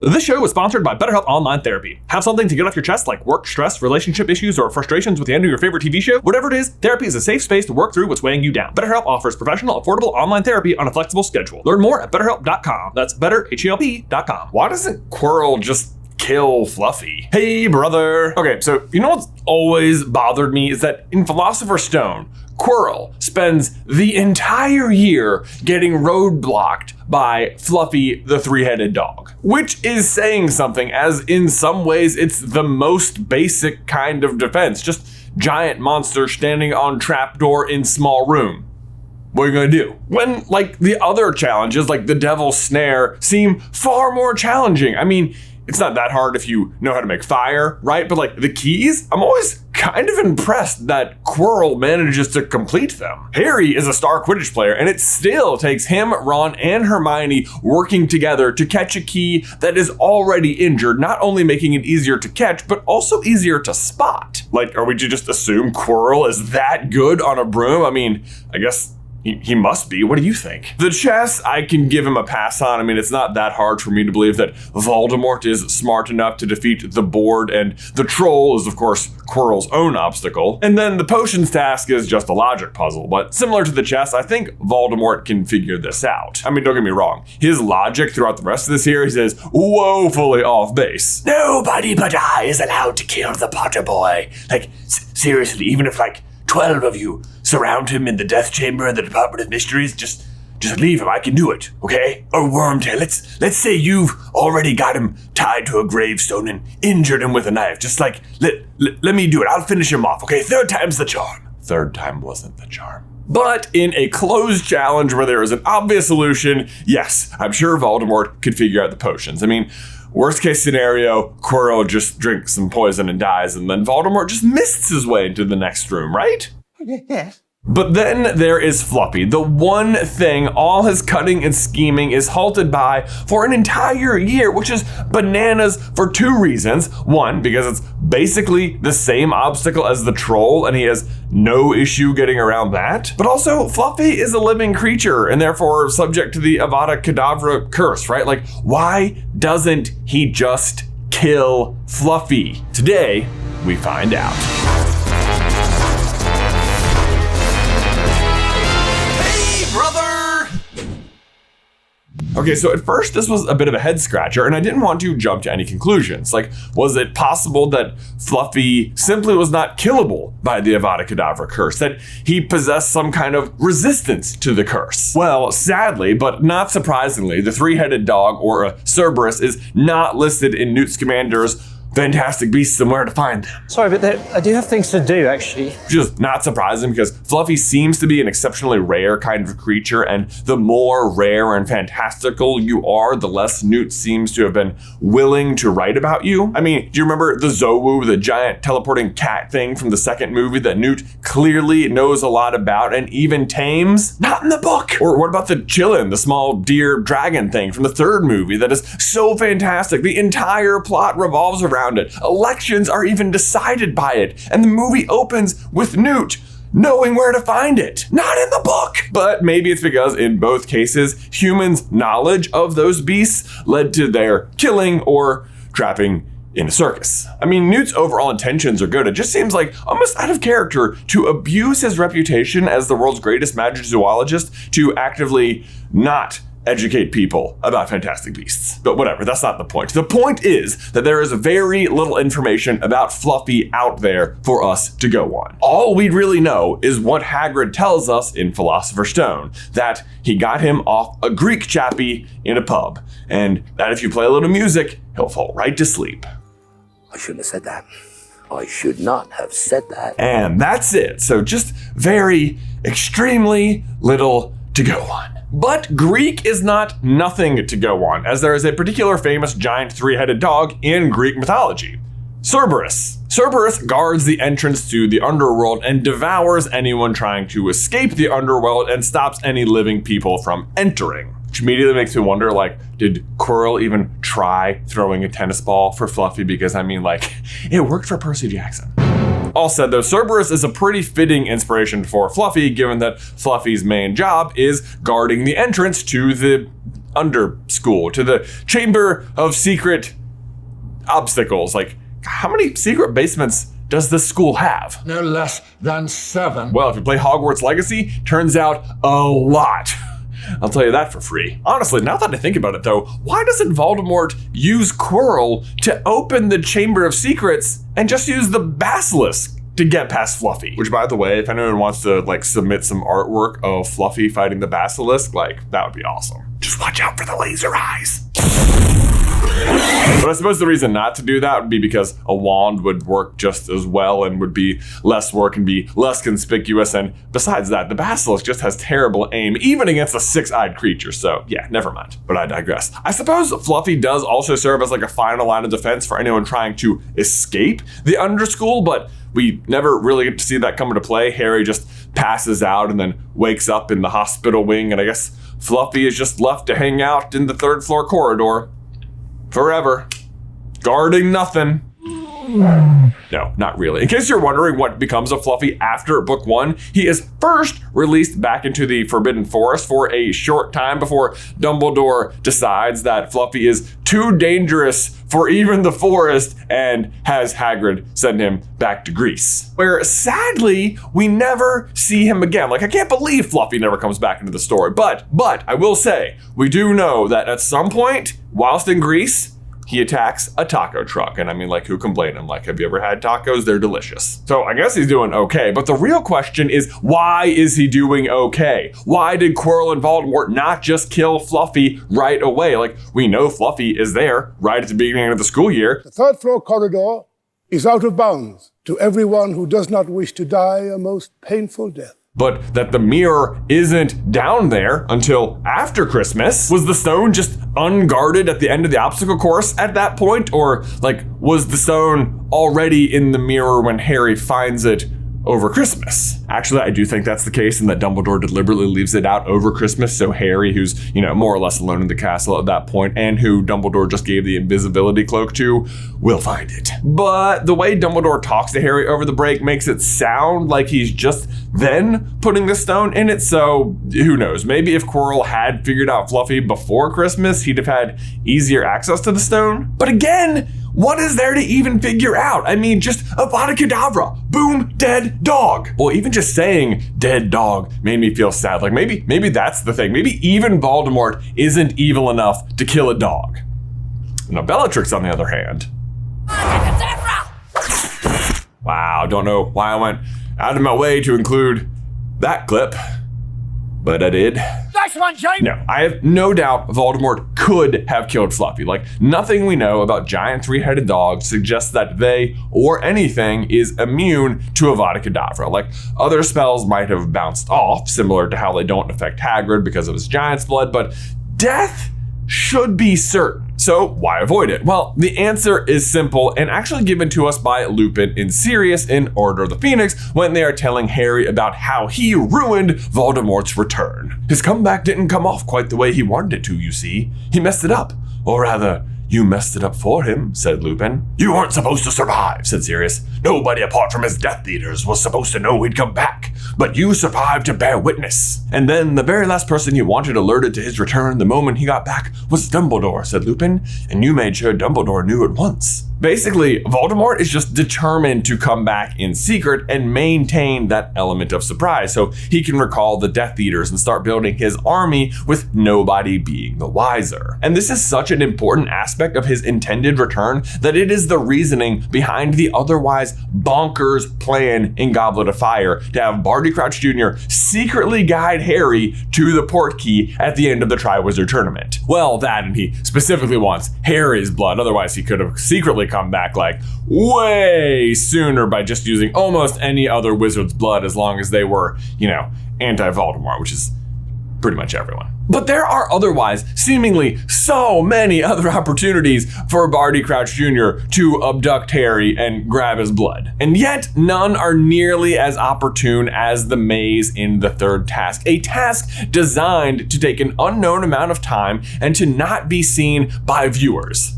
This show is sponsored by BetterHelp Online Therapy. Have something to get off your chest like work, stress, relationship issues, or frustrations with the end of your favorite TV show? Whatever it is, therapy is a safe space to work through what's weighing you down. BetterHelp offers professional, affordable online therapy on a flexible schedule. Learn more at BetterHelp.com. That's BetterHelp.com. Why doesn't Quirrell just kill Fluffy? Hey, brother. Okay, so you know what's always bothered me is that in Philosopher's Stone, Quirrell spends the entire year getting roadblocked by Fluffy the three-headed dog, which is saying something, as in some ways it's the most basic kind of defense, just giant monster standing on trapdoor in small room. What are you gonna do? When, like, the other challenges, like the Devil's Snare, seem far more challenging. I mean, it's not that hard if you know how to make fire, right? But like the keys, I'm always kind of impressed that Quirrell manages to complete them. Harry is a star Quidditch player, and it still takes him, Ron, and Hermione working together to catch a key that is already injured, not only making it easier to catch, but also easier to spot. Like, are we to just assume Quirrell is that good on a broom? I mean, I guess he must be. What do you think? The chess, I can give him a pass on. I mean, it's not that hard for me to believe that Voldemort is smart enough to defeat the board, and the troll is, of course, Quirrell's own obstacle. And then the potions task is just a logic puzzle, but similar to the chess, I think Voldemort can figure this out. I mean, don't get me wrong. His logic throughout the rest of the series is woefully off base. Nobody but I is allowed to kill the Potter boy. Like, seriously, even if, 12 of you surround him in the death chamber in the Department of Mysteries, just leave him. I can do it, okay? Or Wormtail, let's say you've already got him tied to a gravestone and injured him with a knife. Just let me do it. I'll finish him off, okay? Third time's the charm. Third time wasn't the charm. But in a closed challenge where there is an obvious solution, yes, I'm sure Voldemort could figure out the potions. I mean, worst case scenario, Quirrell just drinks some poison and dies, and then Voldemort just mists his way into the next room, right? Yes. But then there is Fluffy, the one thing all his cutting and scheming is halted by for an entire year, which is bananas for two reasons. One, because it's basically the same obstacle as the troll, and he has no issue getting around that. But also, Fluffy is a living creature, and therefore subject to the Avada Kedavra curse, right? Like, why doesn't he just kill Fluffy? Today, we find out. Okay, so at first this was a bit of a head scratcher, and I didn't want to jump to any conclusions. Like, was it possible that Fluffy simply was not killable by the Avada Kedavra curse, that he possessed some kind of resistance to the curse? Well, sadly, but not surprisingly, the three-headed dog, or a Cerberus, is not listed in Newt Scamander's Fantastic Beasts and Where to Find Them. Sorry, but I do have things to do, actually. Just not surprising, because Fluffy seems to be an exceptionally rare kind of creature, and the more rare and fantastical you are, the less Newt seems to have been willing to write about you. I mean, do you remember the Zowu, the giant teleporting cat thing from the second movie that Newt clearly knows a lot about and even tames? Not in the book! Or what about the Chillin, the small deer dragon thing from the third movie that is so fantastic? The entire plot revolves around it. Elections are even decided by it, and the movie opens with Newt knowing where to find it. Not in the book! But maybe it's because in both cases, humans' knowledge of those beasts led to their killing or trapping in a circus. I mean, Newt's overall intentions are good. It just seems like almost out of character to abuse his reputation as the world's greatest magic zoologist to actively not educate people about Fantastic Beasts. But whatever, that's not the point. The point is that there is very little information about Fluffy out there for us to go on. All we really know is what Hagrid tells us in Philosopher's Stone, that he got him off a Greek chappie in a pub, and that if you play a little music, he'll fall right to sleep. I shouldn't have said that. I should not have said that. And that's it. So just very, extremely little to go on. But Greek is not nothing to go on, as there is a particular famous giant three-headed dog in Greek mythology, Cerberus. Cerberus guards the entrance to the underworld and devours anyone trying to escape the underworld and stops any living people from entering. Which immediately makes me wonder, did Quirrell even try throwing a tennis ball for Fluffy? Because, it worked for Percy Jackson. All said, though, Cerberus is a pretty fitting inspiration for Fluffy, given that Fluffy's main job is guarding the entrance to the under school, to the Chamber of Secret Obstacles. Like, how many secret basements does this school have? No less than 7. Well, if you play Hogwarts Legacy, turns out a lot. I'll tell you that for free. Honestly, now that I think about it though, why doesn't Voldemort use Quirrell to open the Chamber of Secrets and just use the basilisk to get past Fluffy? Which, by the way, if anyone wants to like submit some artwork of Fluffy fighting the basilisk, like that would be awesome. Just watch out for the laser eyes. But I suppose the reason not to do that would be because a wand would work just as well and would be less work and be less conspicuous. And besides that, the basilisk just has terrible aim, even against a 6-eyed creature. So yeah, never mind. But I digress. I suppose Fluffy does also serve as like a final line of defense for anyone trying to escape the underschool, but we never really get to see that come into play. Harry just passes out and then wakes up in the hospital wing, and I guess Fluffy is just left to hang out in the 3rd floor corridor forever, guarding nothing. No, not really. In case you're wondering what becomes of Fluffy after book 1, he is first released back into the Forbidden Forest for a short time before Dumbledore decides that Fluffy is too dangerous for even the forest and has Hagrid send him back to Greece, where sadly we never see him again. Like, I can't believe Fluffy never comes back into the story, but I will say, we do know that at some point whilst in Greece, he attacks a taco truck. And I mean, like, who can blame him? Like, have you ever had tacos? They're delicious. So I guess he's doing okay. But the real question is, why is he doing okay? Why did Quirrell and Voldemort not just kill Fluffy right away? Like, we know Fluffy is there right at the beginning of the school year. The 3rd floor corridor is out of bounds to everyone who does not wish to die a most painful death. But that the mirror isn't down there until after Christmas. Was the stone just unguarded at the end of the obstacle course at that point? Or like, was the stone already in the mirror when Harry finds it over Christmas? Actually, I do think that's the case, and that Dumbledore deliberately leaves it out over Christmas so Harry, who's, you know, more or less alone in the castle at that point, and who Dumbledore just gave the invisibility cloak to, will find it. But the way Dumbledore talks to Harry over the break makes it sound like he's just then putting the stone in it, so who knows? Maybe if Quirrell had figured out Fluffy before Christmas, he'd have had easier access to the stone. But again, what is there to even figure out? I mean, just Avada Kedavra, boom, dead dog. Well, even just saying dead dog made me feel sad. Like maybe that's the thing. Maybe even Voldemort isn't evil enough to kill a dog. Now, Bellatrix, on the other hand. Wow, don't know why I went out of my way to include that clip, but I did. Nice one, Jane! No, I have no doubt Voldemort could have killed Fluffy. Like, nothing we know about giant 3-headed dogs suggests that they, or anything, is immune to Avada Kedavra. Like, other spells might have bounced off, similar to how they don't affect Hagrid because of his giant's blood, but death should be certain. So why avoid it? Well, the answer is simple and actually given to us by Lupin in Sirius in Order of the Phoenix when they are telling Harry about how he ruined Voldemort's return. His comeback didn't come off quite the way he wanted it to, you see. He messed it up. Or rather, you messed it up for him, said Lupin. You weren't supposed to survive, said Sirius. Nobody apart from his Death Eaters was supposed to know he'd come back. But you survived to bear witness. And then the very last person you wanted alerted to his return the moment he got back was Dumbledore, said Lupin. And you made sure Dumbledore knew at once. Basically, Voldemort is just determined to come back in secret and maintain that element of surprise so he can recall the Death Eaters and start building his army with nobody being the wiser. And this is such an important aspect of his intended return that it is the reasoning behind the otherwise bonkers plan in Goblet of Fire to have Barty Crouch Jr. secretly guide Harry to the Portkey at the end of the Triwizard Tournament. Well, that, and he specifically wants Harry's blood, otherwise he could have secretly come back like way sooner by just using almost any other wizard's blood as long as they were, you know, anti-Voldemort, which is pretty much everyone. But there are otherwise seemingly so many other opportunities for Barty Crouch Jr. to abduct Harry and grab his blood. And yet none are nearly as opportune as the maze in the third task, a task designed to take an unknown amount of time and to not be seen by viewers.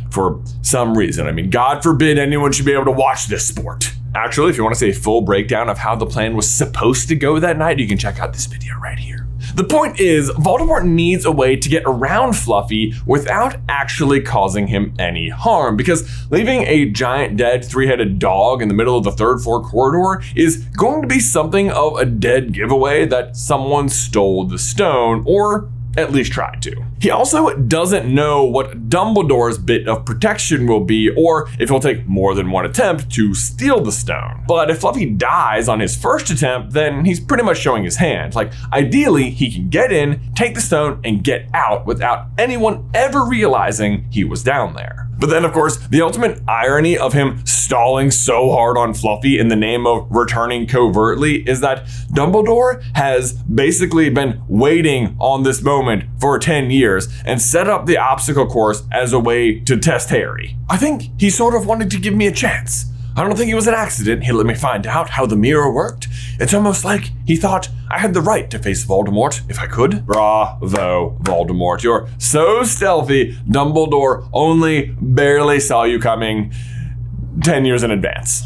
For some reason. I mean, God forbid anyone should be able to watch this sport. Actually, if you want to see a full breakdown of how the plan was supposed to go that night, you can check out this video right here. The point is, Voldemort needs a way to get around Fluffy without actually causing him any harm, because leaving a giant dead three-headed dog in the middle of the third floor corridor is going to be something of a dead giveaway that someone stole the stone, or at least tried to. He also doesn't know what Dumbledore's bit of protection will be, or if he'll take more than one attempt to steal the stone. But if Fluffy dies on his first attempt, then he's pretty much showing his hand. Like, ideally, he can get in, take the stone, and get out without anyone ever realizing he was down there. But then, of course, the ultimate irony of him stalling so hard on Fluffy in the name of returning covertly is that Dumbledore has basically been waiting on this moment for 10 years and set up the obstacle course as a way to test Harry. I think he sort of wanted to give me a chance. I don't think it was an accident he let me find out how the mirror worked. It's almost like he thought I had the right to face Voldemort if I could. Bravo, Voldemort. You're so stealthy, Dumbledore only barely saw you coming 10 years in advance.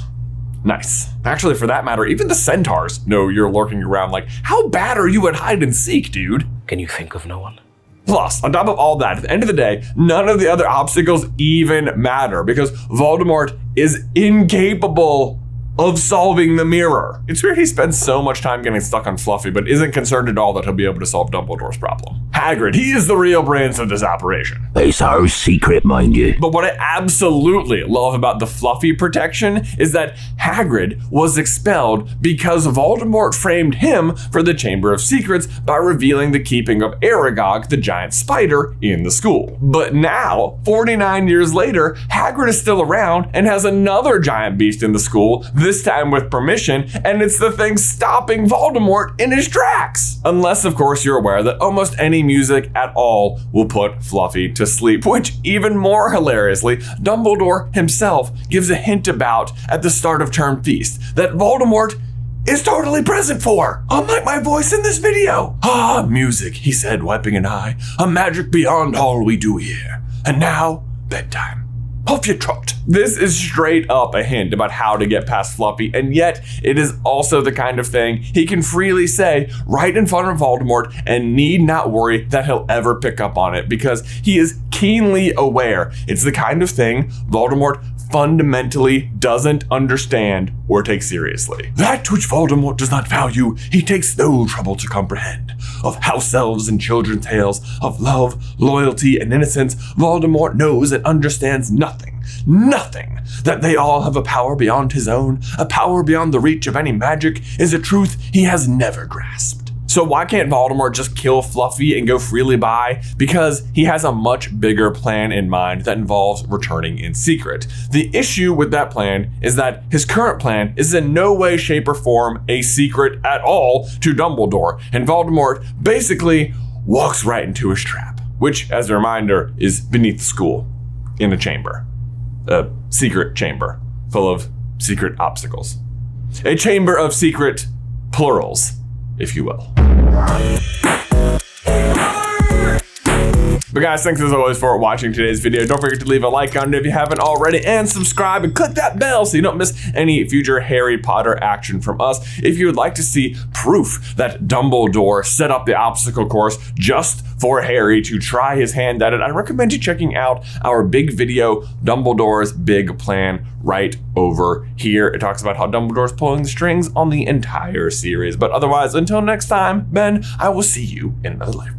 Nice. Actually, for that matter, even the centaurs know you're lurking around. Like, how bad are you at hide and seek, dude? Can you think of no one? Plus, on top of all that, at the end of the day, none of the other obstacles even matter because Voldemort is incapable of solving the mirror. It's weird he spends so much time getting stuck on Fluffy, but isn't concerned at all that he'll be able to solve Dumbledore's problem. Hagrid, he is the real brains of this operation. It's our secret, mind you. But what I absolutely love about the Fluffy protection is that Hagrid was expelled because Voldemort framed him for the Chamber of Secrets by revealing the keeping of Aragog, the giant spider, in the school. But now, 49 years later, Hagrid is still around and has another giant beast in the school, this time with permission, and it's the thing stopping Voldemort in his tracks. Unless, of course, you're aware that almost any music at all will put Fluffy to sleep, which even more hilariously, Dumbledore himself gives a hint about at the start of Term Feast that Voldemort is totally present for, unlike my voice in this video. Ah, music, he said, wiping an eye, a magic beyond all we do here. And now, bedtime. Off you trot. This is straight up a hint about how to get past Fluffy, and yet it is also the kind of thing he can freely say right in front of Voldemort and need not worry that he'll ever pick up on it because he is keenly aware it's the kind of thing Voldemort fundamentally doesn't understand or take seriously. That which Voldemort does not value, he takes no trouble to comprehend. Of house elves and children's tales, of love, loyalty, and innocence, Voldemort knows and understands nothing. Nothing. That they all have a power beyond his own, a power beyond the reach of any magic, is a truth he has never grasped. So why can't Voldemort just kill Fluffy and go freely by? Because he has a much bigger plan in mind that involves returning in secret. The issue with that plan is that his current plan is in no way, shape, or form a secret at all to Dumbledore, and Voldemort basically walks right into his trap, which, as a reminder, is beneath the school, in a chamber. A secret chamber, full of secret obstacles. A chamber of secret plurals, if you will. But guys, thanks as always for watching today's video. Don't forget to leave a like on it if you haven't already, and subscribe and click that bell so you don't miss any future Harry Potter action from us. If you would like to see proof that Dumbledore set up the obstacle course just for Harry to try his hand at it, I recommend you checking out our big video, Dumbledore's Big Plan, right over here. It talks about how Dumbledore's pulling the strings on the entire series. But otherwise, until next time, Ben, I will see you in another life.